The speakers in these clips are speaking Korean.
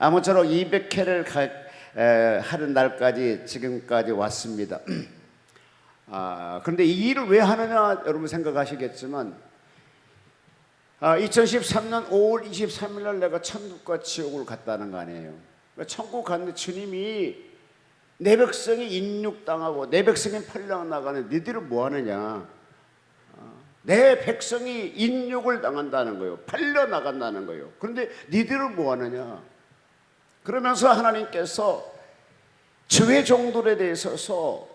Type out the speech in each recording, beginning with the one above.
아무쪼록 200회를 하는 날까지 지금까지 왔습니다. 그런데 이 일을 왜 하느냐 여러분 생각하시겠지만 2013년 5월 23일 날 내가 천국과 지옥을 갔다는 거 아니에요. 천국 갔는데 주님이 내 백성이 인육당하고 내 백성이 팔려나가는 니들은 뭐 하느냐. 내 백성이 인육을 당한다는 거예요. 팔려나간다는 거예요. 그런데 니들은 뭐 하느냐. 그러면서 하나님께서 주의 종들에 대해서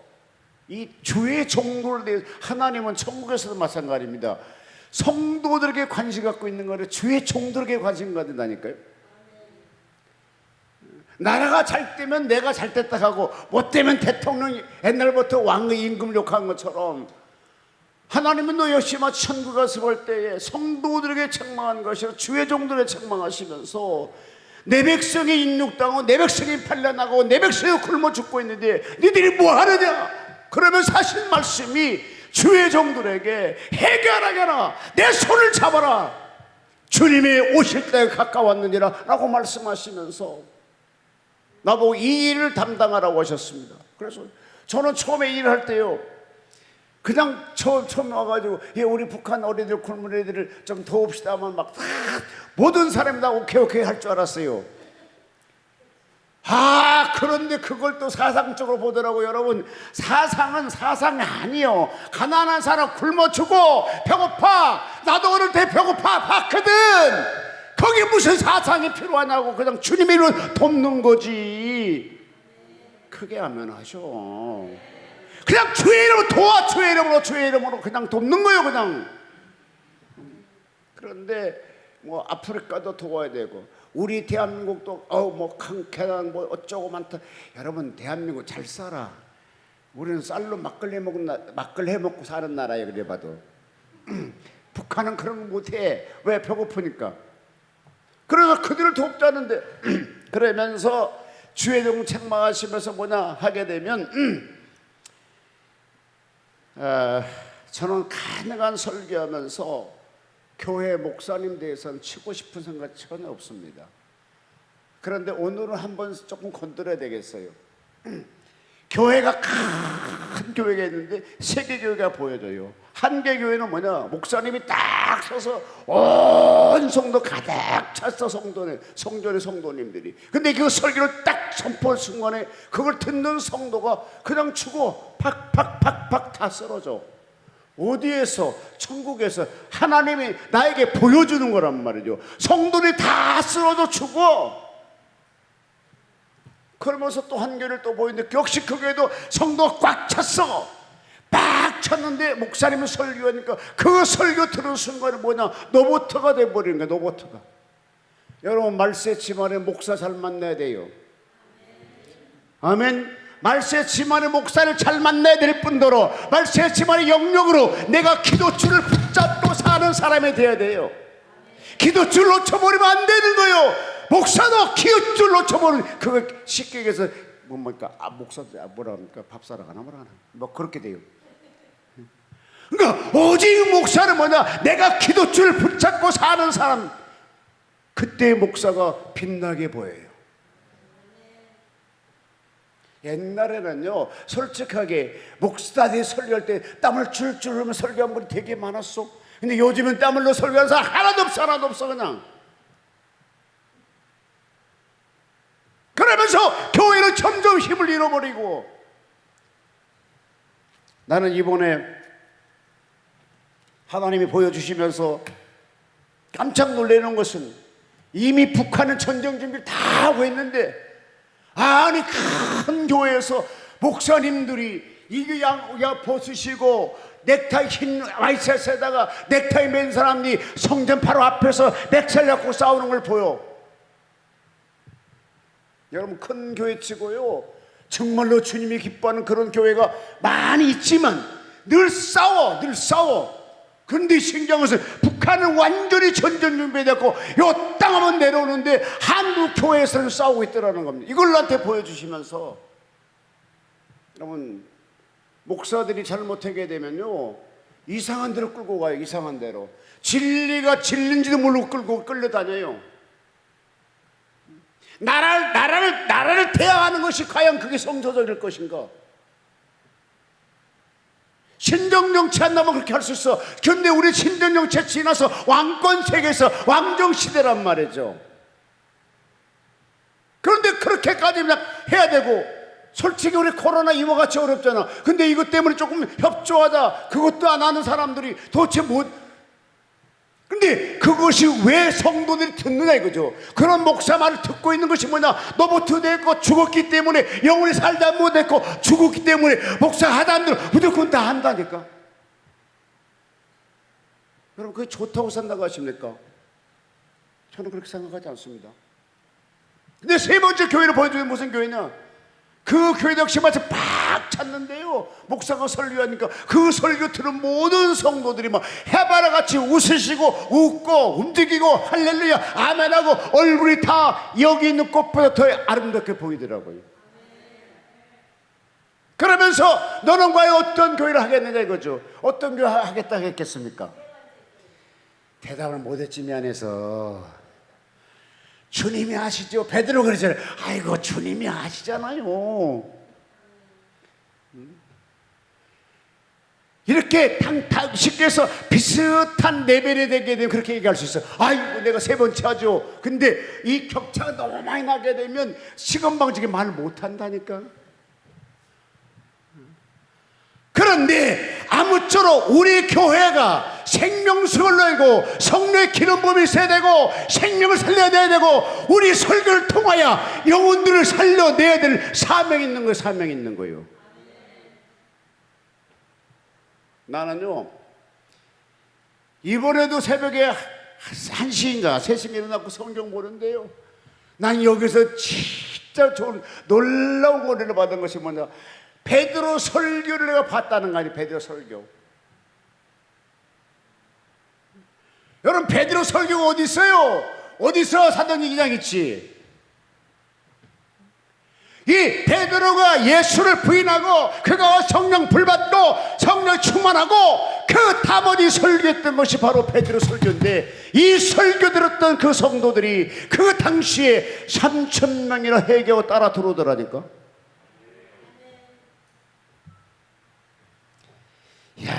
이 주의 종들에 대해서 하나님은 천국에서도 마찬가지입니다. 성도들에게 관심 갖고 있는 거를 주의 종들에게 관심 가진다니까요. 나라가 잘 되면 내가 잘 됐다 하고 못 되면 대통령이 옛날부터 왕의 임금 욕한 것처럼 하나님은 너 열심히 천국 가서 볼 때에 성도들에게 책망한 것이 아니라 주의 종들에 책망하시면서 내 백성이 인육당하고 내 백성이 팔려나가고 내 백성이 굶어 죽고 있는데 니들이 뭐 하느냐. 그러면 사실 말씀이 주의 종들에게 해결하게라, 내 손을 잡아라, 주님이 오실 때가 가까웠느니라 라고 말씀하시면서 나보고 이 일을 담당하라고 하셨습니다. 그래서 저는 처음에 일을 할 때요 그냥 처음 와가지고 우리 북한 어린이들 굶은 애들을 좀 도웁시다 하면 막 다 모든 사람이 다 오케이 할 줄 알았어요. 그런데 그걸 또 사상적으로 보더라고요. 여러분, 사상은 사상이 아니요. 가난한 사람 굶어 죽어 배고파, 나도 어릴 때 배고파 봤거든. 거기 무슨 사상이 필요하냐고. 그냥 주님의 이름으로 돕는 거지. 크게 하면 하셔. 그냥 주의 이름으로 도와, 주의 이름으로 그냥 돕는 거예요. 그냥. 그런데 뭐 아프리카도 도와야 되고 우리 대한민국도 뭐 강캐난 뭐 어쩌고 많다. 여러분, 대한민국 잘 살아. 우리는 쌀로 막걸리 해 먹고 사는 나라예요. 그래 봐도. 북한은 그런 거 못해. 왜? 배고프니까. 그래서 그들을 돕자는데 그러면서 주의 종 책망하시면서 뭐냐 하게 되면 저는 가능한 설교하면서 교회 목사님 대해서는 치고 싶은 생각 전혀 없습니다. 그런데 오늘은 한번 조금 건드려야 되겠어요. 교회가 큰 교회가 있는데 세 개 교회가 보여져요. 한 개 교회는 뭐냐, 목사님이 딱 서서 온 성도 가득 찼어. 성전의 성도님들이. 근데 그 설교를 딱 선포할 순간에 그걸 듣는 성도가 그냥 죽어. 팍팍팍팍 다 쓰러져. 어디에서? 천국에서 하나님이 나에게 보여주는 거란 말이죠. 성도들이 다 쓰러져 죽어. 그러면서 또 한 교회를 또 보이는데 역시 그 교회도 성도가 꽉 찼어. 빡 찼는데 목사님이 설교하니까 그 설교 들은 순간에 뭐냐, 로봇가 돼버리는 거야. 로봇가. 여러분, 말세 집안에 목사 잘 만나야 돼요. 아멘. 말세 집안의 목사를 잘 만나야 될 뿐더러 말세 집안의 영역으로 내가 기도줄을 붙잡고 사는 사람이 되어야 돼요. 기도줄 놓쳐버리면 안 되는 거예요. 목사도 기도줄 놓쳐버리면 그거 쉽게 얘기해서 뭡니까? 목사 뭐라 합니까? 밥 사러 가나 뭐라 하나 뭐 그렇게 돼요. 그러니까 오직 목사는 뭐냐, 내가 기도줄을 붙잡고 사는 사람, 그때 목사가 빛나게 보여요. 옛날에는요 솔직하게 목사들이 설교할 때 땀을 줄줄 흘리면 설교한 분이 되게 많았어. 근데 요즘은 땀 흘려 설교하는 사람 하나도 없어 그냥. 그러면서 교회는 점점 힘을 잃어버리고. 나는 이번에 하나님이 보여주시면서 깜짝 놀라는 것은 이미 북한은 전쟁 준비를 다 하고 있는데 아니 큰 교회에서 목사님들이 이게 양 벗으시고 넥타이 흰 와이셔츠에다가 넥타이 맨 사람이 성전 바로 앞에서 넥타이 잡고 싸우는 걸 보여. 여러분, 큰 교회 치고요 정말로 주님이 기뻐하는 그런 교회가 많이 있지만 늘 싸워. 근데 신기한 것은 북한은 완전히 전쟁 준비됐고 요 땅 한번 내려오는데 한국 교회에서는 싸우고 있더라는 겁니다. 이걸 나한테 보여주시면서 여러분, 목사들이 잘못하게 되면요 이상한 데로 끌고 가요. 이상한 데로. 진리가 진리인지도 모르고 끌고 끌려다녀요. 나라를 대항하는 것이 과연 그게 성도적일 것인가? 신정정치 한다면 그렇게 할 수 있어. 근데 우리 신정정치 지나서 왕권 세계에서 왕정 시대란 말이죠. 그런데 그렇게까지 그냥 해야 되고, 솔직히 우리 코로나 이와 같이 어렵잖아. 근데 이것 때문에 조금 협조하자, 그것도 안 하는 사람들이 도대체 근데 그것이 왜 성도들이 듣느냐 이거죠. 그런 목사 말을 듣고 있는 것이 뭐냐? 너부터 됐고 죽었기 때문에, 영원히 살다 못했고 죽었기 때문에 목사 하다는 대로 무조건 다 한다니까. 여러분, 그게 좋다고 생각하십니까? 저는 그렇게 생각하지 않습니다. 근데 세 번째 교회를 보여주는 무슨 교회냐? 그 교회도 역시 마치 팍 찼는데요, 목사가 설교하니까 그 설교 들은 모든 성도들이 막 해바라 같이 웃으시고 웃고 움직이고 할렐루야 아멘하고 얼굴이 다 여기 있는 꽃보다 더 아름답게 보이더라고요. 그러면서 너는 과연 어떤 교회를 하겠느냐 이거죠. 어떤 교회 하겠다 했겠습니까? 대답을 못했지 미안해서. 주님이 아시죠? 베드로 그러잖아요. 아이고 주님이 아시잖아요. 이렇게 쉽게 해서 비슷한 레벨이 되게 되면 그렇게 얘기할 수 있어요. 아이고 내가 세 번째 하죠. 근데 이 격차가 너무 많이 나게 되면 시건방지게 말을 못한다니까. 그런데 아무쪼록 우리 교회가 생명수를 내고 성령의 기름 부음이 있어야 되고 생명을 살려야 되고 우리 설교를 통하여 영혼들을 살려내야 될 사명이 있는 거예요. 사명이 있는 거예요. 나는요, 이번에도 새벽에 1시인가 3시에 일어나고 성경 보는데요, 난 여기서 진짜 좋은 놀라운 은혜를 받은 것이 뭐냐, 베드로 설교를 내가 봤다는 거 아니에요. 베드로 설교. 여러분, 베드로 설교가 어디 있어요? 어디서 사도행전 2장 있지? 이 베드로가 예수를 부인하고 그가 성령 불받고 성령 충만하고 그 나머지 설교했던 것이 바로 베드로 설교인데, 이 설교 들었던 그 성도들이 그 당시에 3,000명이나 회개하고 따라 들어오더라니까. 야,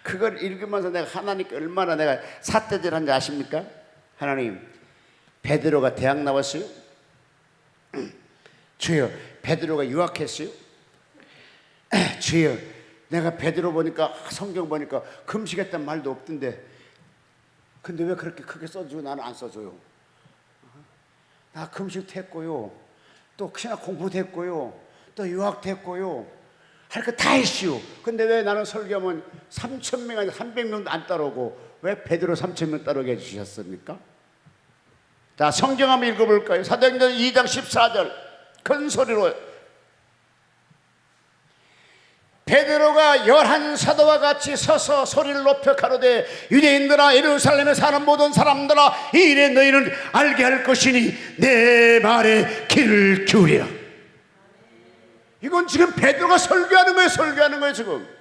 그걸 읽으면서 내가 하나님께 얼마나 내가 삿대질한지 아십니까? 하나님, 베드로가 대학 나왔어요? 주여, 베드로가 유학했어요? 주여, 내가 베드로 보니까 성경 보니까 금식했단 말도 없던데, 근데 왜 그렇게 크게 써주고 나는 안 써줘요? 나 금식했고요, 또 신학 공부했고요, 또 유학했고요, 할 거 다 했슈. 근데 왜 나는 설교하면 3,000명 아니라 300명도 안 따라오고 왜 베드로 3,000명 따라오게 해주셨습니까? 자, 성경 한번 읽어볼까요? 사도행전 2장 14절 큰 소리로, 베드로가 11 사도와 같이 서서 소리를 높여 가로되 유대인들아 예루살렘에 사는 모든 사람들아, 이 일에 너희는 알게 할 것이니 내 말에 귀를 기울이라. 이건 지금 베드로가 설교하는 거예요. 설교하는 거예요 지금.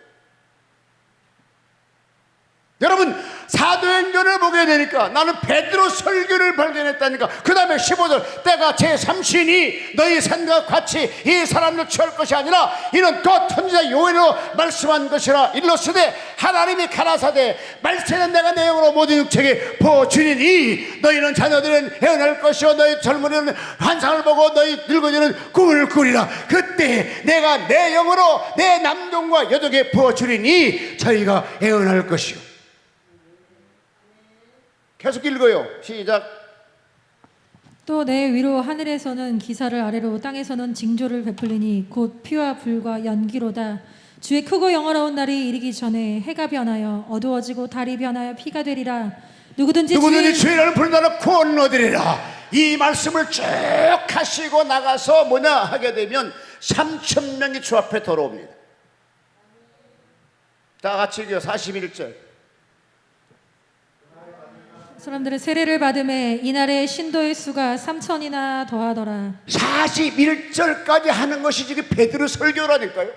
여러분, 사도행전을 보게 되니까 나는 베드로 설교를 발견했다니까. 그 다음에 15절, 때가 제3신이 너희 생각과 같이 이 사람을 취할 것이 아니라 이는 또 선지자 요엘로 말씀한 것이라. 일러스되 하나님이 가라사대 말세는 내가 내 영으로 모든 육체에게 부어주리니 너희는 자녀들은 애어날 것이요 너희 젊은이는 환상을 보고 너희 늙은이는 꿈을 꾸리라. 그때 내가 내 영으로 내 남종과 여종에게 부어주리니 저희가 애어날 것이요. 계속 읽어요. 시작. 또 내 위로 하늘에서는 기사를, 아래로 땅에서는 징조를 베풀리니 곧 피와 불과 연기로다. 주의 크고 영화로운 날이 이르기 전에 해가 변하여 어두워지고 달이 변하여 피가 되리라. 누구든지 주의 이름을 부르는 자는 구원 얻으리라. 이 말씀을 쭉 하시고 나가서 뭐냐 하게 되면 3,000명이 주 앞에 돌아옵니다. 다 같이 읽어요. 41절. 사람들은 세례를 받음에 이날의 신도의 수가 3,000이나 더하더라. 41절까지 하는 것이 지금 베드로 설교라니까요.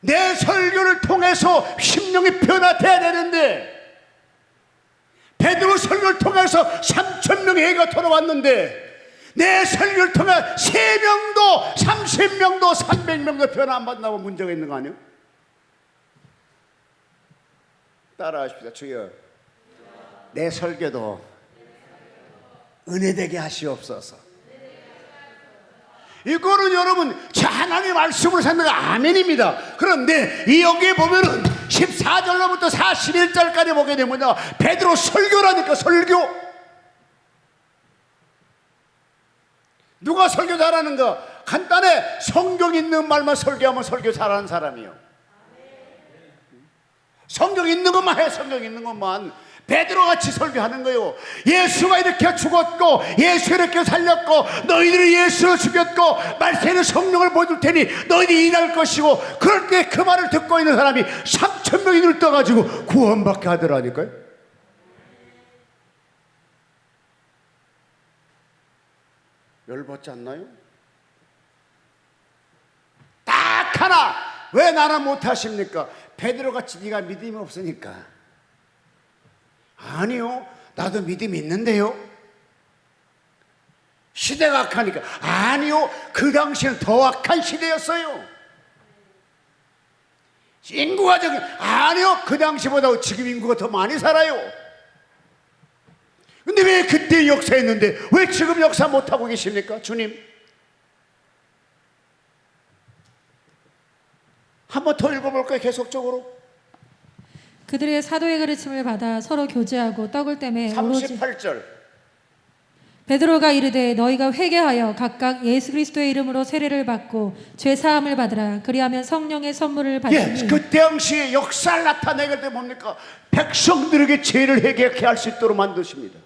내 설교를 통해서 심령이 변화돼야 되는데 베드로 설교를 통해서 3,000명의 해가 돌아왔는데 내 설교를 통해 3명도 30명도 300명도 변화 안 받는다고 문제가 있는 거 아니에요? 따라하십시다. 주여 내 설교도 은혜되게 하시옵소서. 이거는 여러분 하나님의 말씀으로 사는 거 아멘입니다. 그런데 이 여기에 보면은 14절로부터 41절까지 보게 되면요, 베드로 설교라니까. 설교. 누가 설교 잘하는가? 간단해. 성경 있는 말만 설교하면 설교 잘하는 사람이요. 성경 있는 것만 해. 성경 있는 것만. 베드로같이 설교하는 거요. 예수가 이렇게 죽었고 예수 이렇게 살렸고 너희들이 예수를 죽였고 말세는 성령을 보여줄 테니 너희들이 일할 것이고, 그럴 때 그 말을 듣고 있는 사람이 3,000명이 눈을 떠가지고 구원받게 하더라니까요. 열받지 않나요? 딱 하나. 왜 나는 못하십니까? 베드로같이 네가 믿음이 없으니까. 아니요, 나도 믿음이 있는데요. 시대가 악하니까. 아니요, 그 당시는 더 악한 시대였어요. 인구가 적은. 아니요, 그 당시보다 지금 인구가 더 많이 살아요. 근데 왜 그때 역사했는데 왜 지금 역사 못하고 계십니까? 주님, 한 번 더 읽어볼까요? 계속적으로. 그들의 사도의 가르침을 받아 서로 교제하고 떡을 떼매 오로지 38절. 베드로가 이르되 너희가 회개하여 각각 예수 그리스도의 이름으로 세례를 받고 죄 사함을 받으라. 그리하면 성령의 선물을 받으니. 예, 그 당시에 역사를 나타내게 되 뭡니까? 백성들에게 죄를 회개하게 할 수 있도록 만드십니다.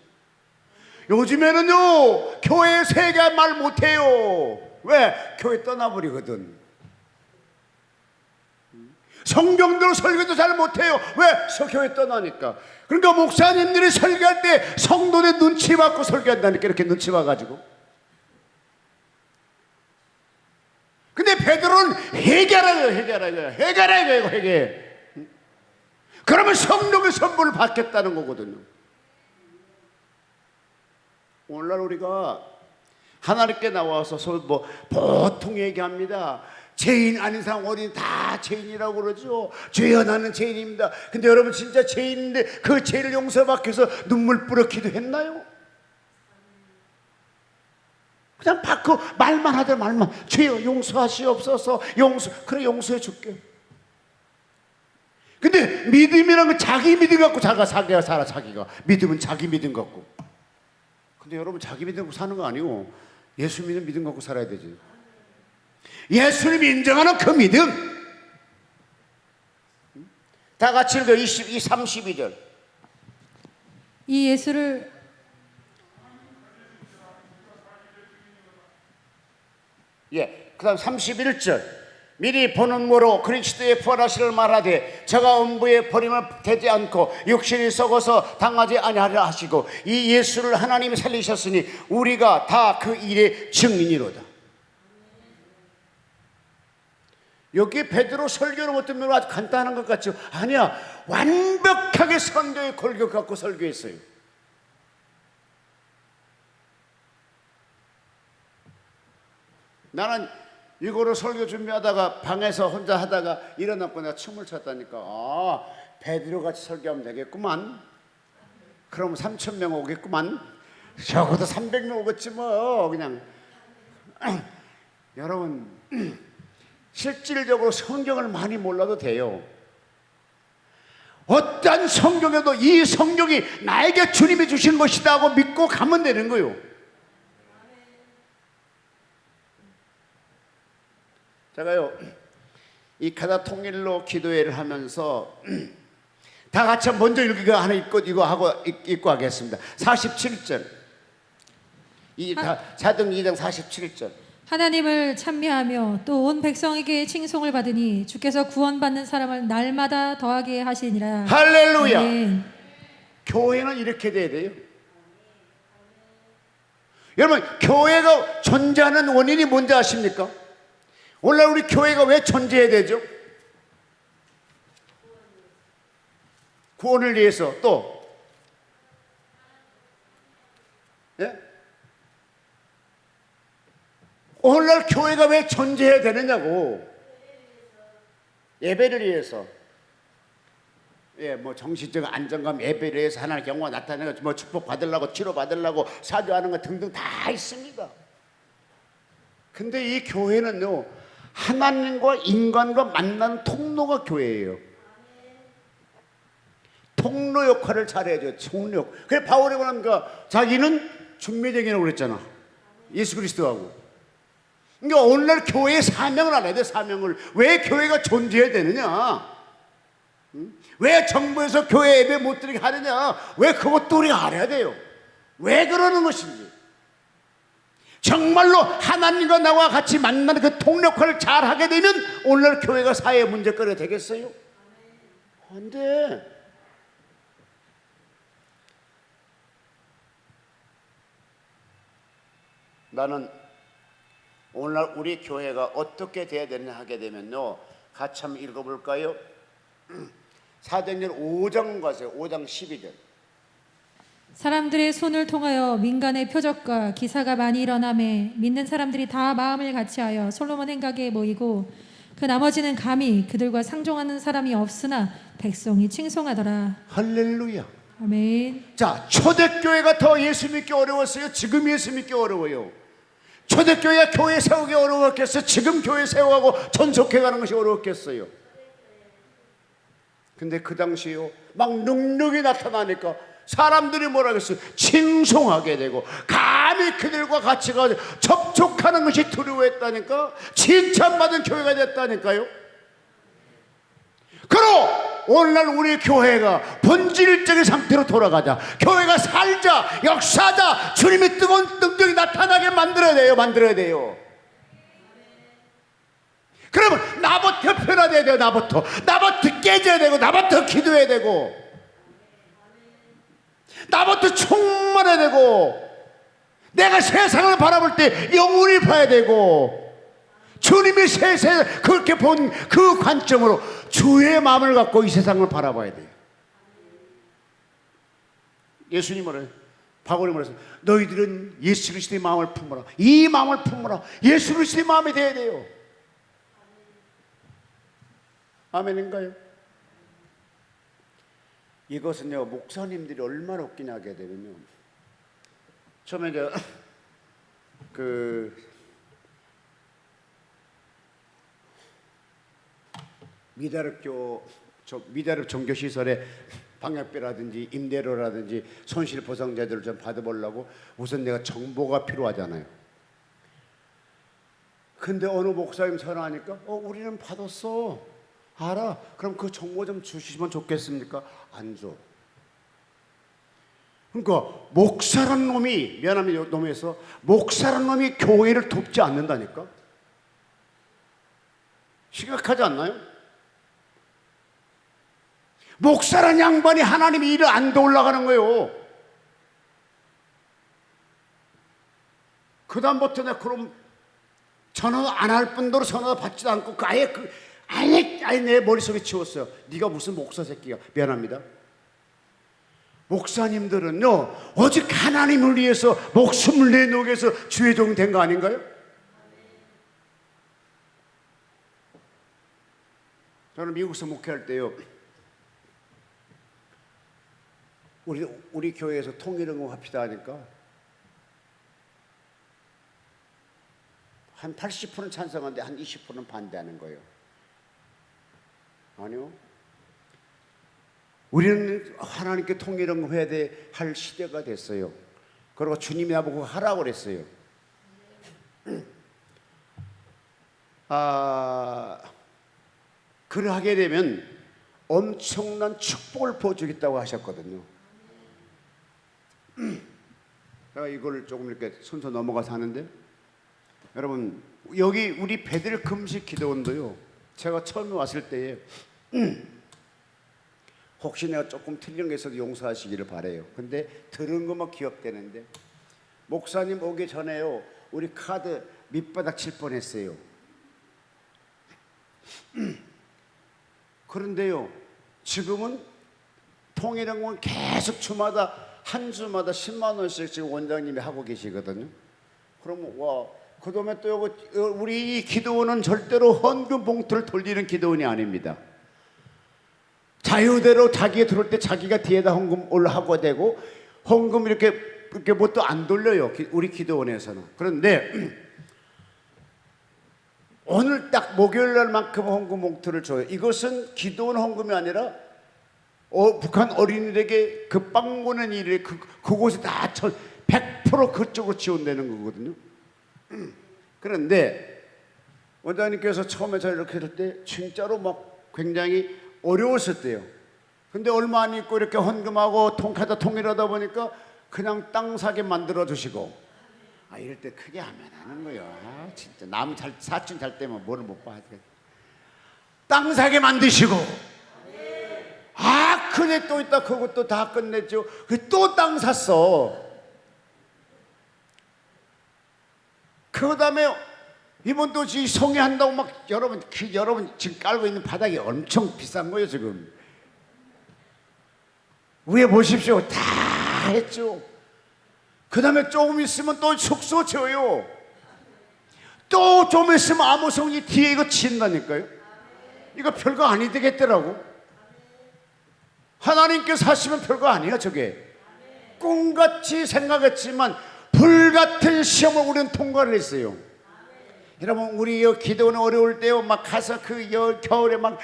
요즘에는요, 교회 세계 말 못해요. 왜? 교회 떠나버리거든. 성경대로 설교도 잘 못해요. 왜? 교회 떠나니까. 그러니까 목사님들이 설교할 때 성도들 눈치 받고 설교한다니까. 이렇게 눈치 봐가지고. 근데 베드로는 해결하래요. 회개. 그러면 성령의 선물을 받겠다는 거거든요. 오늘날 우리가 하나님께 나와서 뭐 보통 얘기합니다. 죄인 아닌 사람 어린 다 죄인이라고 그러죠. 죄여 나는 죄인입니다. 근데 여러분 진짜 죄인인데 그 죄를 용서받기 위해서 눈물 뿌려 기도했나요? 그냥 받고 말만 하더라. 말만. 죄여 용서하시옵소서. 그래 용서해 줄게. 근데 믿음이란 건 자기 믿음 갖고 자기가 살아. 자기가 믿음은 자기 믿음 갖고. 근데 여러분 자기 믿음 갖고 사는 거 아니고 예수 믿는 믿음 갖고 살아야 되지. 예수님 인정하는 그 믿음. 다 같이 읽어. 32절. 이 예수를 그 다음 31절. 미리 보는 모로 그리스도의 부활하시를 말하되 저가 음부에 버림을 되지 않고 육신이 썩어서 당하지 아니하려 하시고 이 예수를 하나님이 살리셨으니 우리가 다 그 일의 증인이로다. 여기 베드로 설교를 어떤 면으로 아주 간단한 것 같죠? 아니야, 완벽하게 성경의 골격 갖고 설교했어요. 나는 이거를 설교 준비하다가 방에서 혼자 하다가 일어났고 내가 춤을 췄다니까. 아, 베드로같이 설교하면 되겠구만. 그럼 3,000명 오겠구만. 적어도 300명 오겠지 뭐. 그냥 여러분 실질적으로 성경을 많이 몰라도 돼요. 어떤 성경에도 이 성경이 나에게 주님이 주신 것이다 하고 믿고 가면 되는 거예요. 제가요 이 가나 통일로 기도회를 하면서 다 같이 먼저 읽기가 하나 이거 하고 읽고 하겠습니다. 47절. 사도행 2장 47절. 하나님을 찬미하며 또 온 백성에게 칭송을 받으니 주께서 구원받는 사람을 날마다 더하게 하시니라. 할렐루야. 아멘. 교회는 이렇게 돼야 돼요. 여러분 교회가 존재하는 원인이 뭔지 아십니까? 오늘 우리 교회가 왜 존재해야 되죠? 구원을 위해서. 또 오늘날 교회가 왜 존재해야 되느냐고. 예배를 위해서. 예, 뭐 정신적 안정감, 예배를 위해서 하나님의 경우가 나타나는 거, 뭐 축복 받으려고, 치료 받으려고, 사교하는 거 등등 다 있습니다. 근데 이 교회는요, 하나님과 인간과 만나는 통로가 교회예요. 통로 역할을 잘해야죠. 통로 역할. 그래 바울이 뭐랍니까? 자기는 중매쟁이라고 그랬잖아. 예수 그리스도하고. 그러니까 오늘날 교회의 사명을 알아야 돼. 사명을. 왜 교회가 존재해야 되느냐? 왜 정부에서 교회 예배 못 드리게 하느냐? 왜 그것도 우리가 알아야 돼요. 왜 그러는 것인지. 정말로 하나님과 나와 같이 만나는 그 통로 역할을 잘 하게 되면 오늘날 교회가 사회의 문제거리가 되겠어요? 안 돼. 나는 오늘날 우리 교회가 어떻게 돼야 되느냐 하게 되면요, 같이 한번 읽어볼까요? 사도행전 5장 가세요. 5장 12절. 사람들의 손을 통하여 민간의 표적과 기사가 많이 일어나매 믿는 사람들이 다 마음을 같이하여 솔로몬 행각에 모이고 그 나머지는 감히 그들과 상종하는 사람이 없으나 백성이 칭송하더라. 할렐루야. 아멘. 자, 초대교회가 더 예수 믿기 어려웠어요? 지금 예수 믿기 어려워요? 초대교회가 교회 세우기 어려웠겠어요? 지금 교회 세워가고 전속해가는 것이 어려웠겠어요? 근데 그 당시에요, 막 능력이 나타나니까 사람들이 뭐라 그랬어요? 칭송하게 되고 감히 그들과 같이 가서 접촉하는 것이 두려워했다니까. 칭찬받은 교회가 됐다니까요. 그럼 오늘날 우리 교회가 본질적인 상태로 돌아가자. 교회가 살자, 역사하자. 주님의 뜨거운 능력이 나타나게 만들어야 돼요. 만들어야 돼요. 그러면 나부터 변화돼야 돼요. 나부터 깨져야 되고, 나부터 기도해야 되고, 나부터 충만해야 되고, 내가 세상을 바라볼 때 영혼이 봐야 되고, 주님이 세상을 그렇게 본 그 관점으로 주의 마음을 갖고 이 세상을 바라봐야 돼요. 예수님 말해요. 바울이 말해서 너희들은 예수 그리스도의 마음을 품어라. 이 마음을 품어라. 예수 그리스도의 마음이 돼야 돼요. 아멘인가요? 이것은요, 목사님들이 얼마나 웃기냐 하게 되면요, 처음에 이제 미다릅 종교시설에 방역비라든지 임대료라든지 손실보상제도를 좀 받아보려고 우선 내가 정보가 필요하잖아요. 근데 어느 목사님 전화하니까 우리는 받았어. 알아. 그럼 그 정보 좀 주시면 좋겠습니까? 안 줘. 그러니까 목사란 놈이, 미안합니다, 놈에서 목사란 놈이 교회를 돕지 않는다니까. 심각하지 않나요? 목사란 양반이 하나님의 일을 안 도올라가는 거예요. 그 다음부터 내가 그럼 전화 안 할 뿐더러 전화 받지도 않고 아예 내 머릿속에 치웠어요. 네가 무슨 목사 새끼야. 미안합니다. 목사님들은요, 오직 하나님을 위해서 목숨을 내놓기 위해서 주의 종 된 거 아닌가요? 저는 미국에서 목회할 때요, 우리 교회에서 통일응원 합시다 하니까 한 80%는 찬성하는데 한 20%는 반대하는 거예요. 아니요. 우리는 하나님께 통일응원해야 할 시대가 됐어요. 그리고 주님이 나보고 하라고 그랬어요. 그래 하게 되면 엄청난 축복을 부어주겠다고 하셨거든요. 제가 이걸 조금 이렇게 순서 넘어가서 하는데, 여러분, 여기 우리 베들 금식 기도원도요, 제가 처음에 왔을 때에 혹시 내가 조금 틀린 게 있어도 용서하시기를 바래요. 근데 들은 것만 기억되는데, 목사님 오기 전에요, 우리 카드 밑바닥 칠 뻔했어요. 그런데요, 지금은 통일응원 계속 주마다 한 주마다 10만 원씩 지금 원장님이 하고 계시거든요. 그러면 와, 그다음에 또 요거 우리 이 기도원은 절대로 헌금 봉투를 돌리는 기도원이 아닙니다. 자유대로 자기가 들어올 때 자기가 뒤에다 헌금 올라하고 되고 헌금 이렇게 뭐 또 안 돌려요. 우리 기도원에서는. 그런데 오늘 딱 목요일 날만큼 헌금 봉투를 줘요. 이것은 기도원 헌금이 아니라 북한 어린이들에게 그 빵 보낸 일에 그곳에 다 100% 그쪽으로 지원되는 거거든요. 그런데 원장님께서 처음에 저 이렇게 할 때 진짜로 막 굉장히 어려웠었대요. 근데 얼마 안 있고 이렇게 헌금하고 통카드 통일하다 보니까 그냥 땅 사게 만들어 주시고, 이럴 때 크게 하면 하는 거예요. 진짜 남 사촌 잘 때면 뭐를 못 봐. 땅 사게 만드시고, 그게 또 있다. 그것도 다 끝냈죠. 또 땅 샀어. 그 다음에 이번 또 성회한다고 막 여러분 지금 깔고 있는 바닥이 엄청 비싼 거예요 지금. 위에 보십시오. 다 했죠. 그 다음에 조금 있으면 또 숙소 지어요. 또 좀 있으면 아무성이 뒤에 이거 친다니까요. 이거 별거 아니 되겠더라고. 하나님께서 하시면 별거 아니야 저게. 꿈같이 생각했지만 불같은 시험을 우리는 통과를 했어요. 여러분 우리 기도는 어려울 때요 막 가서 겨울에 막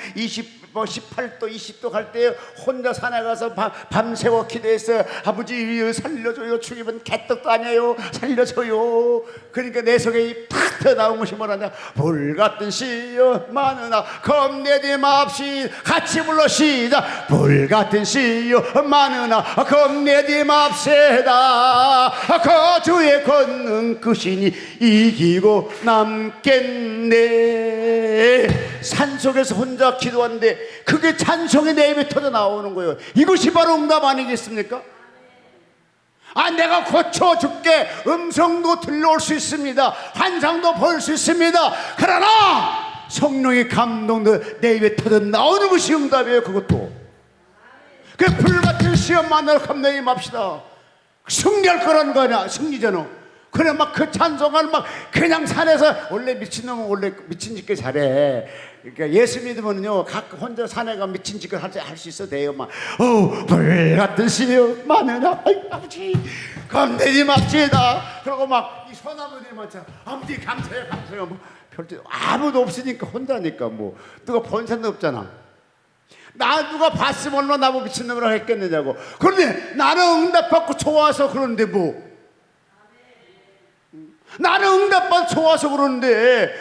18도 20도 갈 때 혼자 산에 가서 밤새워 기도해서 아버지 살려줘요. 죽이면 개떡도 아니에요. 살려줘요. 그러니까 내 속에 팍 터나온 것이 뭐라냐. 불같은 시험 많으나 겁내지 맙시. 같이 불러 시작. 불같은 시험 많으나 겁내지 맙시다. 그 주의 권능 그 신이 이기고 남겠네. 산속에서 혼자 기도하는데 그게 찬송의 내 입에 터져 나오는 거예요. 이것이 바로 응답 아니겠습니까? 내가 고쳐줄게. 음성도 들려올 수 있습니다. 환상도 볼 수 있습니다. 그러나 성령의 감동도 내 입에 터져 나오는 것이 응답이에요. 그것도 그 불같은 시험만으로 겁내지 맙시다. 승리할 거라는 거 아니야. 승리잖아. 그래 막 그 찬송을 막 그냥 산에서 원래 미친놈은 원래 미친 짓을 잘해. 그러니까 예수 믿으면요 각 혼자 산에 가 미친 짓을 할 수 있어 돼요. 막 불같은 시험 많으나 아버지 겁내지 맙시다. 그러고 막 이 소나무들이 많잖아. 아버지 감사해요. 뭐 별도 아무도 없으니까 혼자니까 뭐 누가 본 사람도 없잖아. 누가 봤으면 얼마나 나보고 미친놈이라고 했겠느냐고. 그런데 나는 응답받고 좋아서 그러는데 뭐 나는 응답받고 좋아서 그러는데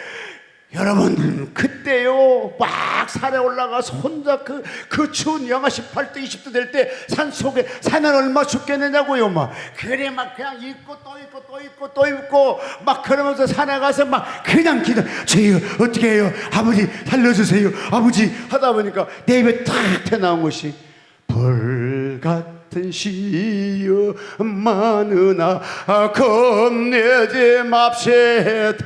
여러분 그때요 막 산에 올라가서 혼자 그 추운 영하 18도 20도 될 때 산속에 산은 얼마 춥겠느냐고요. 막 그래 막 그냥 입고 또 입고 또 입고 또 입고 막 그러면서 산에 가서 막 그냥 기도. 주여 어떻게 해요. 아버지 살려주세요. 아버지 하다 보니까 내 입에 탁 튀어나온 것이 불같은 시험 많으나 겁내지 맙시다.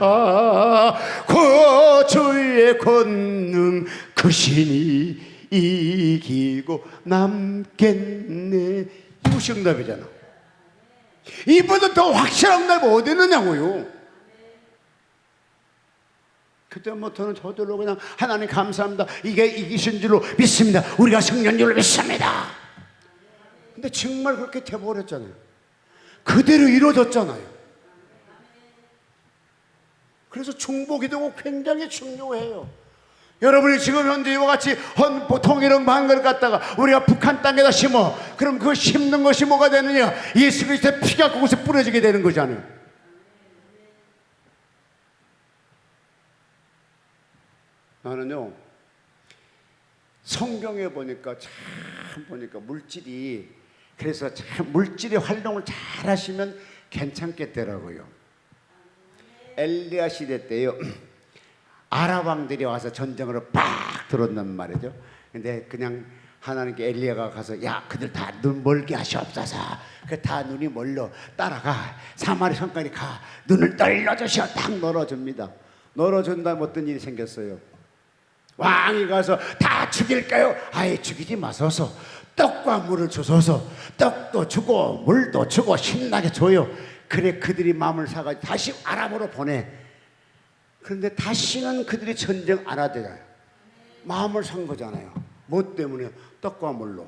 그 주의 권능 그 신이 이기고 남겠네. 이것이 응답이잖아. 이보다 더 확실한 응답이 어디 있느냐고요. 그때부터는 저절로 그냥 하나님 감사합니다. 이게 이기신 줄로 믿습니다. 우리가 승리한 줄로 믿습니다. 근데 정말 그렇게 돼버렸잖아요. 그대로 이루어졌잖아요. 그래서 중보기도가 굉장히 중요해요. 여러분이 지금 현재 이와 같이 통일응 방을 갖다가 우리가 북한 땅에다 심어. 그럼 그 심는 것이 뭐가 되느냐. 예수 그리스도의 피가 그곳에 뿌려지게 되는 거잖아요. 나는요 성경에 보니까 물질이 그래서 참 물질의 활동을 잘 하시면 괜찮겠더라고요. 엘리야 시대 때요 아랍 왕들이 와서 전쟁으로 빡 들어온단 말이죠. 근데 그냥 하나님께 엘리야가 가서 야 그들 다 눈 멀게 하시옵소서. 그 다 눈이 멀러 따라가 사마리 성까지 가 눈을 떨려주시오. 딱 널어줍니다. 널어준다면 어떤 일이 생겼어요. 왕이 가서 다 죽일까요? 아예 죽이지 마소서. 떡과 물을 주소서. 떡도 주고 물도 주고 신나게 줘요. 그래 그들이 마음을 사가지고 다시 아랍으로 보내. 그런데 다시는 그들이 전쟁 안 하잖아요. 마음을 산 거잖아요. 뭐 때문에? 떡과 물로.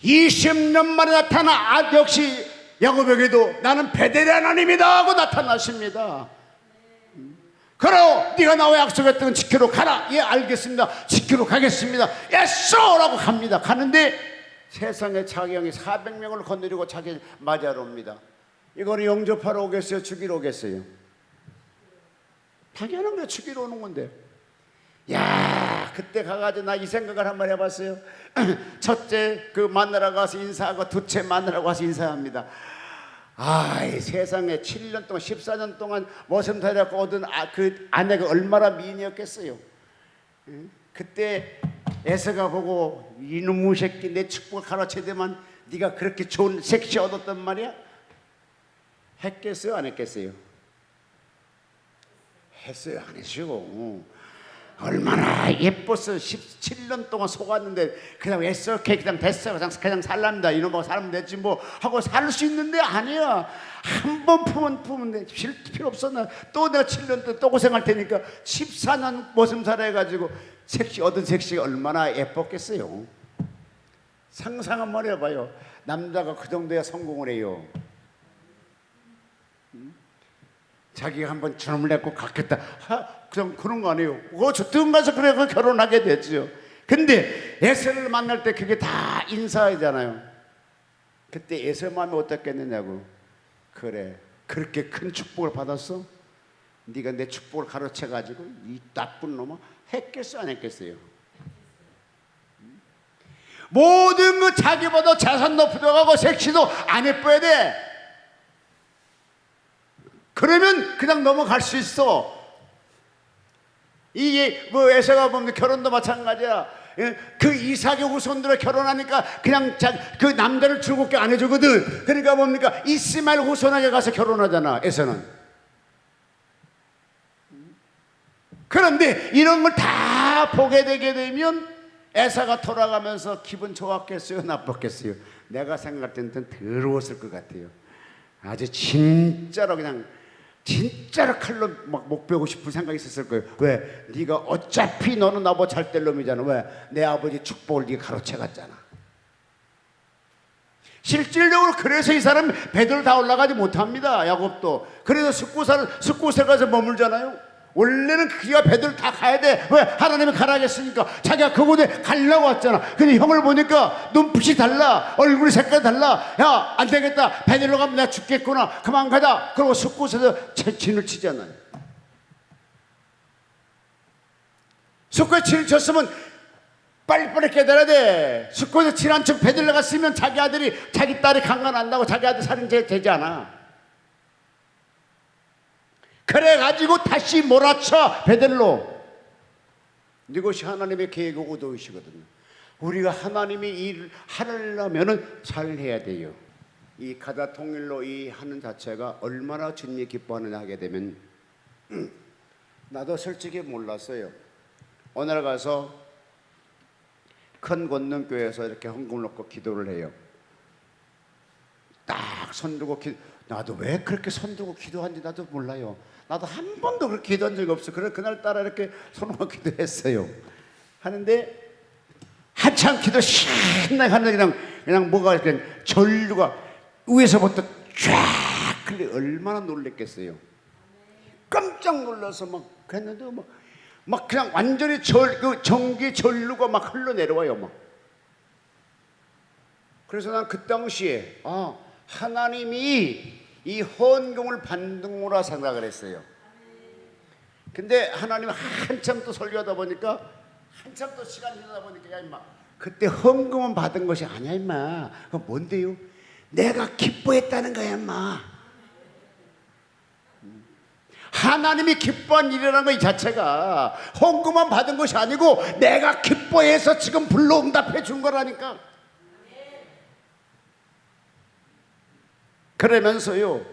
20년 만에 나타나 역시 야곱에게도 나는 베델의 하나님이다 하고 나타나십니다. 그러고 네가 나와 약속했던 건 지키러 가라. 예, 알겠습니다. 지키러 가겠습니다. 예쏘라고 갑니다. 가는데 세상에 자기 형이 400명을 건드리고 자기 맞이하러 옵니다. 이거는 영접하러 오겠어요? 죽이러 오겠어요? 당연한 거야. 죽이러 오는 건데. 야, 그때 가가지고 나 이 생각을 한번 해봤어요. 첫째 그 마누라 가서 인사하고 둘째 마누라 가서 인사합니다. 이 세상에 7년 동안 14년 동안 머슴살이라고 얻은 그 아내가 얼마나 미인이었겠어요. 그때 에서가 보고 이놈의 새끼 내 축복을 가로채더만 네가 그렇게 좋은 섹시 얻었단 말이야? 했겠어요? 안 했겠어요? 했어요? 안 했어요? 얼마나 예뻤어. 17년 동안 속았는데 그냥 애써 그냥 됐어. 그냥 살랍니다. 이놈하고 살면 되지 뭐 하고 살 수 있는데 아니야. 한 번 품으면 돼. 필요 없어. 또 내가 7년 동안 또 고생할 테니까 14년 모슴살 해가지고 얻은 섹시가 얼마나 예뻤겠어요. 상상 한번 해봐요. 남자가 그 정도야 성공을 해요. 자기가 한번 저놈을 내고 갖겠다. 그냥 그런 거 아니에요. 저등 가서 그래 결혼하게 됐죠. 근데 에서를 만날 때 그게 다 인사하잖아요. 그때 에서 마음이 어떻겠느냐고. 그래, 그렇게 큰 축복을 받았어? 네가 내 축복을 가로채가지고 이 나쁜 놈아 했겠어 안 했겠어요? 모든 거 자기보다 자산도 부족하고 섹시도 안 예뻐야 돼. 그러면 그냥 넘어갈 수 있어. 이게 뭐 에서가 보면 결혼도 마찬가지야. 그 이삭의 후손들을 결혼하니까 그냥 그 남자를 즐겁게 안 해주거든. 그러니까 뭡니까? 이스마엘 후손에게 가서 결혼하잖아. 에서는. 그런데 이런 걸 다 보게 되게 되면 에서가 돌아가면서 기분 좋았겠어요? 나빴겠어요? 내가 생각할 때는 더러웠을 것 같아요. 아주 진짜로 그냥 진짜로 칼로 막 목 베고 싶은 생각이 있었을 거예요. 왜? 네가 어차피 너는 나보고 잘 될 놈이잖아. 왜? 내 아버지 축복을 네가 가로채 갔잖아. 실질적으로 그래서 이 사람 배들 다 올라가지 못합니다. 야곱도. 그래서 숫곳에 가서 머물잖아요. 원래는 그가 배들 다 가야 돼. 왜? 하나님이 가라 했으니까. 자기가 그곳에 가려고 왔잖아. 근데 형을 보니까 눈빛이 달라. 얼굴이 색깔이 달라. 야, 안 되겠다. 배들로 가면 내가 죽겠구나. 그만 가자. 그러고 숫곳에서 진을 치잖아요. 숫곳에 진을 쳤으면 빨리빨리 깨달아야 돼. 숫곳에 진 한 척 배들로 갔으면 자기 딸이 강간한다고 자기 아들 살인죄 되지 않아. 그래가지고 다시 몰아쳐 베델로. 이것이 하나님의 계획의 의도이시거든요. 우리가 하나님이 일을 하려면은 잘 해야 돼요. 이 가다 통일로 이 하는 자체가 얼마나 주님이 기뻐하느냐 하게 되면 나도 솔직히 몰랐어요. 어느 날 가서 큰 권능교회에서 이렇게 헌금을 넣고 기도를 해요. 딱 손들고 나도 왜 그렇게 손들고 기도한지 나도 몰라요. 나도 한 번도 그렇게 기도한 적이 없어. 그래 그날따라 이렇게 손으로 기도했어요. 하는데 한참 기도 신나게 하는데 그냥 뭐가 이렇게 전류가 위에서부터 쫙 흘려. 얼마나 놀랬겠어요. 깜짝 놀라서 막 했는데 막 그냥 완전히 그 전기 전류가 막 흘러내려와요. 막. 그래서 난 그 당시에 하나님이 이 헌금을 받는 거라 생각을 했어요. 근데 하나님 한참 또 설교하다 보니까 한참 또 시간이 지나다 보니까 야 임마 그때 헌금은 받은 것이 아니야 임마. 그건 뭔데요? 내가 기뻐했다는 거야 임마. 하나님이 기뻐한 일이라는 거 이 자체가 헌금만 받은 것이 아니고 내가 기뻐해서 지금 불러응답해 준 거라니까. 그러면서요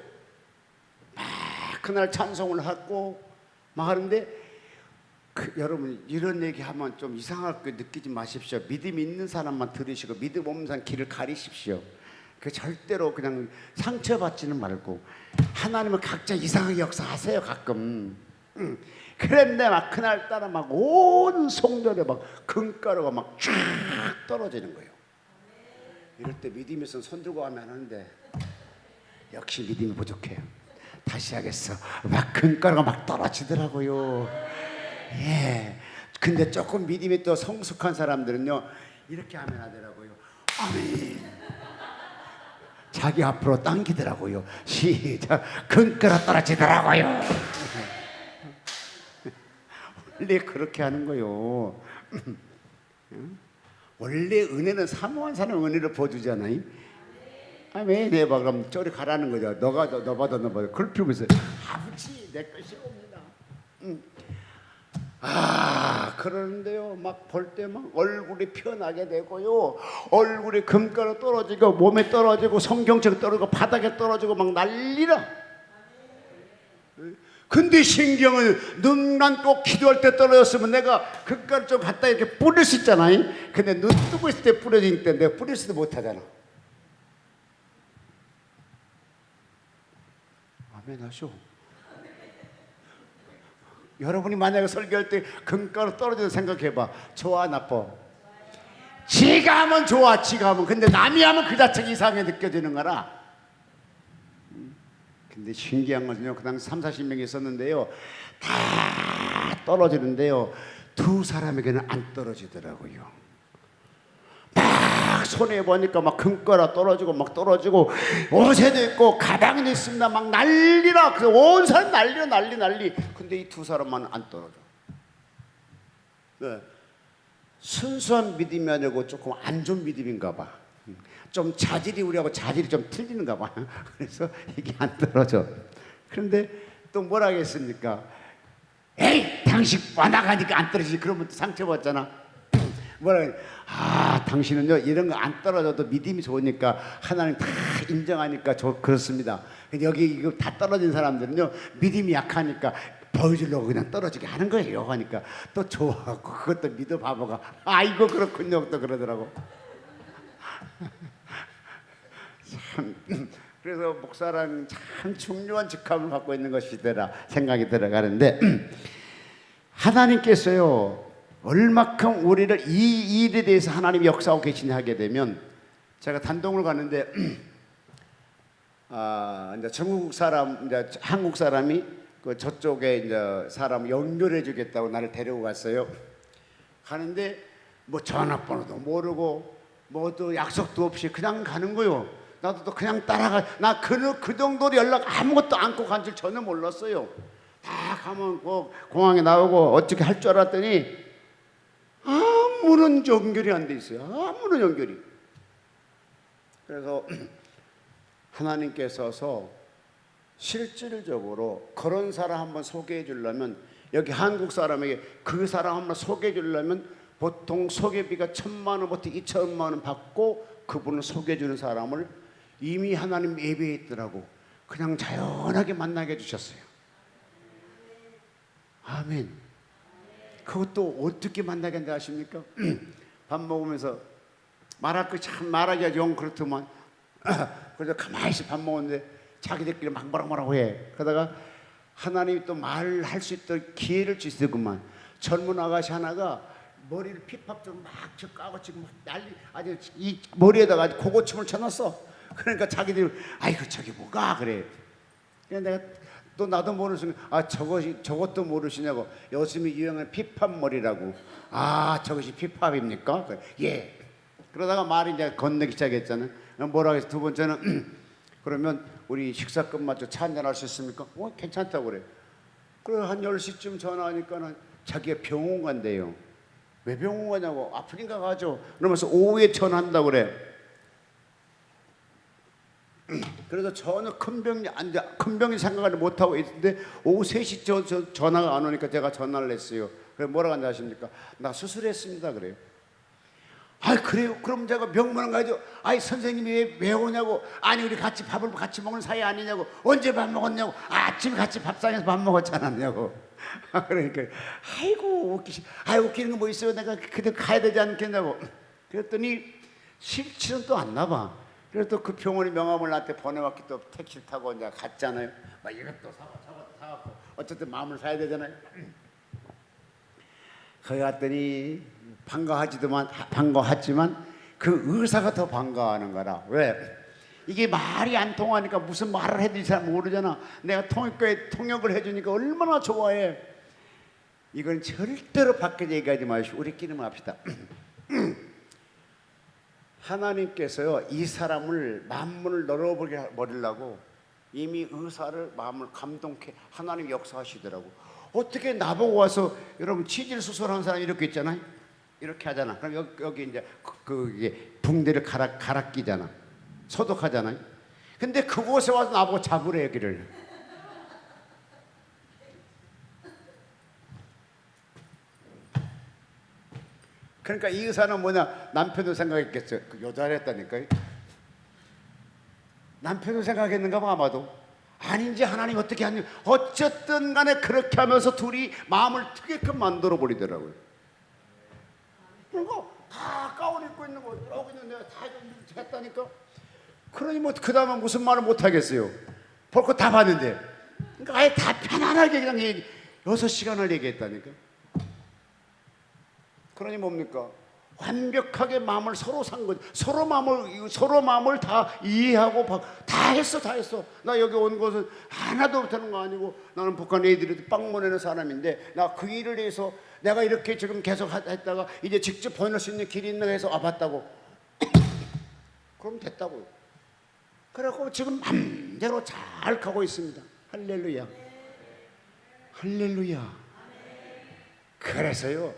막 그날 찬송을 하고 막 하는데 여러분 이런 얘기하면 좀 이상하게 느끼지 마십시오. 믿음 있는 사람만 들으시고 믿음 없는 사람 귀를 가리십시오. 그 절대로 그냥 상처받지는 말고 하나님은 각자 이상하게 역사하세요 가끔. 그런데 막 그날따라 막 온 성전에 막 금가루가 막 쫙 떨어지는 거예요. 이럴 때 믿음이 있으면 손 들고 가면 하는데 역시 믿음이 부족해요. 다시 하겠어. 막 금가루가 막 떨어지더라고요. 예. 근데 조금 믿음이 또 성숙한 사람들은요 이렇게 하면 하더라고요. 아멘. 자기 앞으로 당기더라고요. 시작. 금가루 떨어지더라고요. 원래 그렇게 하는 거요. 원래 은혜는 사모한 사람 은혜를 보여주잖아요. 아멘. 네, 봐 그럼 저리 가라는 거죠. 너가 너 받아 그걸 피우면서 아버지 내 것이 옵니다. 그러는데요 막 볼 때 막 얼굴이 피어나게 되고요, 얼굴이 금가루 떨어지고 몸에 떨어지고 성경책 떨어지고 바닥에 떨어지고 막 난리라. 근데 신경은 눈 감고 기도할 때 떨어졌으면 내가 금가루 좀 갖다 이렇게 뿌릴 수 있잖아요. 근데 눈 뜨고 있을 때 뿌려지니까 내가 뿌릴 수도 못하잖아. 아멘 하쇼. 여러분이 만약에 설교할 때 금가루 떨어져서 생각해봐. 좋아 나빠? 지가 하면 좋아. 지가 하면. 근데 남이 하면 그 자체가 이상하게 느껴지는 거라. 근데 신기한 것은요, 그 당시 30-40명이 있었는데요 다 떨어지는데요 두 사람에게는 안 떨어지더라고요. 막 손에 보니까 막 금가루 떨어지고 막 떨어지고 옷에도 있고 가방에도 있습니다. 막 난리라. 그래서 온 사람 난리라 난리. 근데 이 두 사람만 안 떨어져. 네. 순수한 믿음이 아니고 조금 안 좋은 믿음인가 봐. 좀 자질이 우리하고 자질이 좀 틀리는가 봐. 그래서 이게 안 떨어져. 그런데 또 뭐라 하겠습니까? 에이 당신 와나가니까 안 떨어지지. 그러면 또 상처받잖아. 뭐라 당신은요 이런 거 안 떨어져도 믿음이 좋으니까 하나님 다 인정하니까 그렇습니다. 여기 이거 다 떨어진 사람들은요 믿음이 약하니까 보여주려고 그냥 떨어지게 하는 거예요 하니까 또 좋아하고 그것도 믿어 바보가 아이고 그렇군요 또 그러더라고. 참 그래서 목사랑 참 중요한 직함을 갖고 있는 것이더라 생각이 들어가는데 하나님께서요 얼마큼 우리를 이 일에 대해서 하나님이 역사하고 계시냐 하게 되면 제가 단동을 갔는데 이제 전국 사람 이제 한국 사람이 그 저쪽에 이제 사람 연결해 주겠다고 나를 데리고 갔어요. 가는데 뭐 전화번호도 모르고 뭐도 약속도 없이 그냥 가는 거요. 나도 또 그냥 따라가. 나 그 정도로 연락 아무것도 안고 간 줄 전혀 몰랐어요. 다 가면 공항에 나오고 어떻게 할 줄 알았더니 아무런 연결이 안 돼 있어요. 아무런 연결이. 그래서 하나님께서서 실질적으로 그런 사람 한번 소개해 주려면 여기 한국 사람에게 그 사람 한번 소개해 주려면 보통 소개비가 1,000만 원부터 2,000만 원 받고 그분을 소개해 주는 사람을 이미 하나님 예배했더라고. 그냥 자연하게 만나게 해주셨어요. 아멘. 그것도 어떻게 만나게 한다 아십니까? 밥 먹으면서 말할 거 참 말하기가 영 그렇더만 그래서 가만히 있어 밥 먹었는데 자기들끼리 막 뭐라고 해. 그러다가 하나님이 또 말할 수 있도록 기회를 주시더구만. 젊은 아가씨 하나가 머리를 피팝처럼 막 까고 지금 막 난리 아주 이 머리에다가 고고침을 쳐놨어. 그러니까 자기들 아이고 저게 뭐가 그래. 그래서 내가 또 나도 모르는 순간 저것도 모르시냐고. 요즘에 유행하는 피팝 머리라고. 저것이 피팝입니까? 예. 그러다가 말이 이제 건네기 시작했잖아요. 뭐라고 해서 두 번째는 그러면 우리 식사 끝마저 차 한잔 할 수 있습니까? 괜찮다고 그래. 그래 한 10시쯤 전화하니까는 자기가 병원 간대요. 왜 병원 가냐고. 아프니까 가죠. 그러면서 오후에 전화한다고 그래. 그래서 전혀 큰 병이 생각을 못하고 있는데 오후 3시 전화가 안 오니까 제가 전화를 했어요. 그래 뭐라고 한다 하십니까? 나 수술했습니다 그래요. 그래요? 그럼 제가 병문안 가야죠. 선생님이 왜 오냐고. 아니 우리 밥을 같이 먹는 사이 아니냐고. 언제 밥 먹었냐고. 아침에 같이 밥상에서 밥 먹었잖아요. 그러니까 웃기는 거 뭐 있어요. 내가 그때 가야 되지 않겠냐고. 그랬더니 실치는 또 안 나봐. 그래서 또 그 병원이 명함을 나한테 보내왔기 또 택시를 타고 이제 갔잖아요. 막 이것도 사고 저것도 사갖고 어쨌든 마음을 사야 되잖아요. 거기 갔더니 반가웠지만 그 의사가 더 반가워하는 거라. 왜? 이게 말이 안 통하니까 무슨 말을 해도 이 사람 모르잖아. 내가 통역을 해주니까 얼마나 좋아해. 이건 절대로 밖에 얘기하지 마시고 우리끼리만 합시다. 하나님께서요 이 사람을 만문을 열어버리려고 이미 의사를 마음을 감동케 하나님 역사하시더라고. 어떻게 나보고 와서 여러분 치질 수술하는 사람 이렇게 있잖아요. 이렇게 하잖아. 그럼 여기 이제 이게 붕대를 갈아 끼잖아. 소독하잖아요. 근데 그곳에 와서 나보고 잡으래 여기를. 그러니까 이 의사는 뭐냐, 남편도 생각했겠어요. 그 여자를 했다니까요. 남편도 생각했는가 봐 아마도. 아닌지 하나님 어떻게 하냐. 어쨌든 간에 그렇게 하면서 둘이 마음을 트게끔 만들어 버리더라고요. 그리고 다 가운 입고 있는 거 이러고 있는 내가 다 했다니까. 그러니 뭐 그 다음에 무슨 말을 못 하겠어요. 볼 거 다 봤는데. 그러니까 아예 다 편안하게 그냥 6시간을 얘기했다니까. 그러니 뭡니까? 완벽하게 마음을 서로 산 거지. 서로 마음을 다 이해하고 다 했어. 나 여기 온 것은 하나도 못하는 거 아니고 나는 북한 애들이 빵 보내는 사람인데 나 그 일을 해서 내가 이렇게 지금 계속 했다가 이제 직접 보낼 수 있는 길이 있나 해서 와봤다고. 그럼 됐다고요. 그래갖고 지금 맘대로 잘 가고 있습니다. 할렐루야. 할렐루야. 그래서요.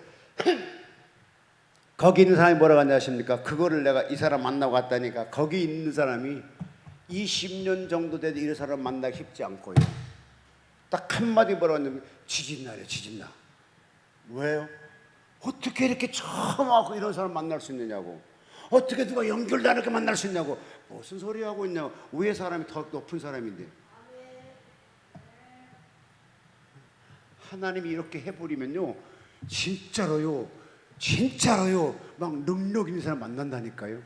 거기 있는 사람이 뭐라고 하냐 하십니까? 그거를 내가 이 사람 만나고 갔다니까 거기 있는 사람이 20년 정도 돼도 이 사람 만나기 쉽지 않고요. 딱 한마디 뭐라고 하냐면 지진나래 지진나. 왜요? 어떻게 이렇게 처음 와서 이런 사람 만날 수 있느냐고. 어떻게 누가 연결도 안 이렇게 만날 수 있냐고. 무슨 소리 하고 있냐고. 위에 사람이 더 높은 사람인데. 하나님이 이렇게 해버리면요 진짜로요 막 능력 있는 사람 만난다니까요.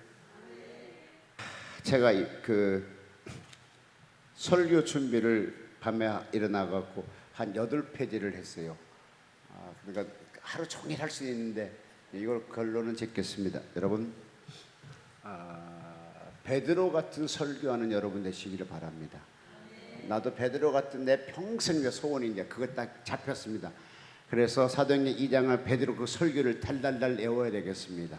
제가 그 설교 준비를 밤에 일어나갖고 한 8페이지를 했어요. 그러니까 하루 종일 할 수 있는데 이걸 결론은 짓겠습니다. 여러분 베드로 같은 설교하는 여러분 되시기를 바랍니다. 나도 베드로 같은 내 평생의 소원이 이제 그거 딱 잡혔습니다. 그래서 사도행전 2장을 베드로 그 설교를 달달달 외워야 되겠습니다.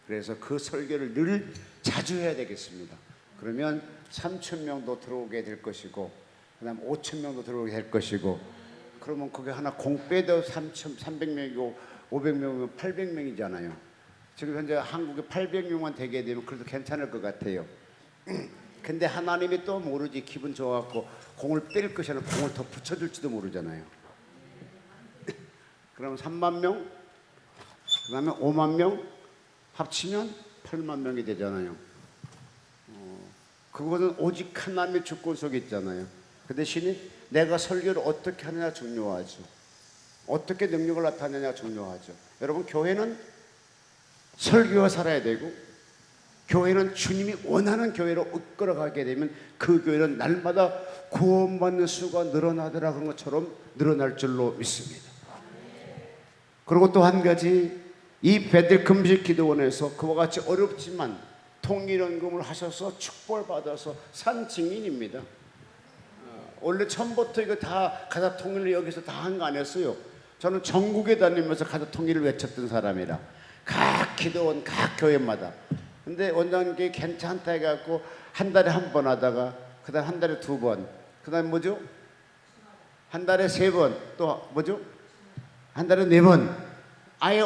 그래서 그 설교를 늘 자주 해야 되겠습니다. 그러면 3,000명도 들어오게 될 것이고 그다음 5,000명도 들어오게 될 것이고 그러면 그게 하나 공빼도 300명이고 500명이면 800명이잖아요. 지금 현재 한국에 800명만 되게 되면 그래도 괜찮을 것 같아요. 근데 하나님이 또 모르지 기분 좋아갖고 공을 뺄 것이 아니라 공을 더 붙여줄지도 모르잖아요. 그럼 3만 명, 그 다음에 5만 명 합치면 8만 명이 되잖아요. 그것은 오직 하나님의 주권 속에 있잖아요. 그 대신에 내가 설교를 어떻게 하느냐 중요하죠. 어떻게 능력을 나타내느냐 중요하죠. 여러분 교회는 설교가 살아야 되고 교회는 주님이 원하는 교회로 이끌어가게 되면 그 교회는 날마다 구원받는 수가 늘어나더라 그런 것처럼 늘어날 줄로 믿습니다. 그리고 또 한 가지 이 베들 금식 기도원에서 그와 같이 어렵지만 통일연금을 하셔서 축복을 받아서 산 증인입니다. 원래 처음부터 이거 다 가사 통일을 여기서 다 한 거 아니었어요. 저는 전국에 다니면서 가사 통일을 외쳤던 사람이라 각 기도원 각 교회마다. 근데 원장님께 괜찮다 해갖고 한 달에 한 번 하다가 그다음 한 달에 2번, 그다음 뭐죠? 한 달에 3번, 또 뭐죠? 한 달에 4번. 아예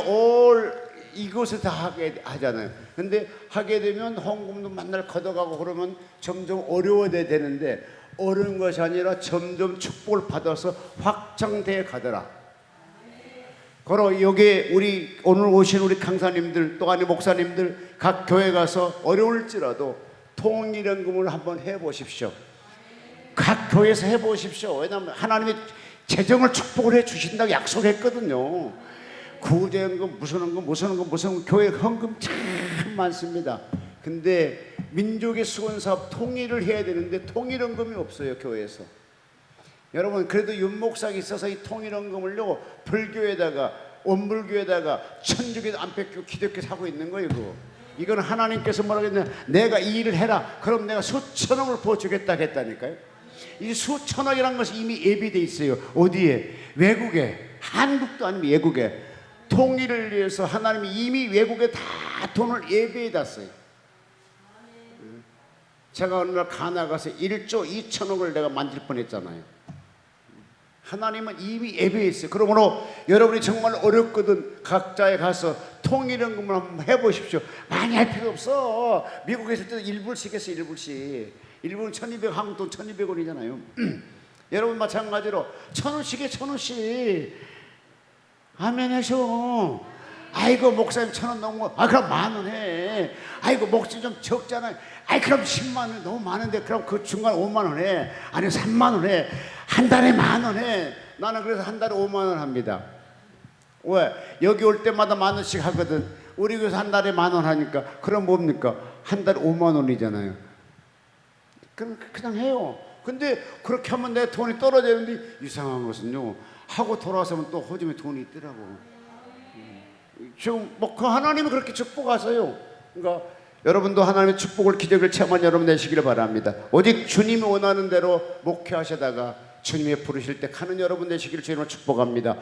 이곳에 다 하게 하잖아요. 근데 하게 되면 헌금도 맨날 걷어가고 그러면 점점 어려워져야 되는데 어려운 것이 아니라 점점 축복을 받아서 확장돼 가더라. 그러 여기 우리 오늘 오신 우리 강사님들 또 아니 목사님들 각 교회 가서 어려울지라도 통일연금을 한번 해보십시오. 각 교회에서 해보십시오. 왜냐하면 하나님이 재정을 축복을 해주신다고 약속했거든요. 구제연금 무슨 헌금 교회 헌금 참 많습니다. 근데 민족의 수건 사업 통일을 해야 되는데 통일원금이 없어요, 교회에서. 여러분, 그래도 윤목사가 있어서 이 통일원금을요 불교에다가 원불교에다가 천주교에다 안 뺏기고 기독교에서 하고 있는 거예요. 이건 하나님께서 뭐라고 했냐, 내가 이 일을 해라, 그럼 내가 수천억을 부어주겠다 했다니까요. 이 수천억이라는 것이 이미 예비돼 있어요. 어디에? 외국에. 한국도 아니면 외국에. 통일을 위해서 하나님이 이미 외국에 다 돈을 예비해 놨어요. 제가 어느 날 가나 가서 1조 2천억을 내가 만질 뻔했잖아요. 하나님은 이미 예배했어요. 그러므로 여러분이 정말 어렵거든 각자에 가서 통일연금을 한번 해보십시오. 많이 할 필요 없어. 미국에 있을 때도 1불씩 했어요. 1불씩. 1불은 1200, 한국 돈 1200원이잖아요. 여러분 마찬가지로 1000원씩에 1000원씩 아멘 하셔. 아이고 목사님 1000원 넘고, 아 그럼 10,000원 해. 아이고 목사님 좀 적잖아요. 아이 그럼 10만 원 너무 많은데 그럼 그 중간 5만 원 해. 아니 3만 원 해. 한 달에 10,000원 해. 나는 그래서 한 달에 5만 원 합니다. 왜? 여기 올 때마다 10,000원씩 하거든. 우리 교회에서 한 달에 10,000원 하니까 그럼 뭡니까? 한 달에 5만 원이잖아요. 그럼 그냥 해요. 근데 그렇게 하면 내 돈이 떨어지는데 이상한 것은요, 하고 돌아서면 또 호주에 돈이 있더라고. 지금 뭐 그 하나님이 그렇게 축복하세요. 그러니까 여러분도 하나님의 축복을, 기적을 체험한 여러분 되시기를 바랍니다. 오직 주님이 원하는 대로 목회하시다가 주님이 부르실 때 가는 여러분 되시기를 주님으로 축복합니다.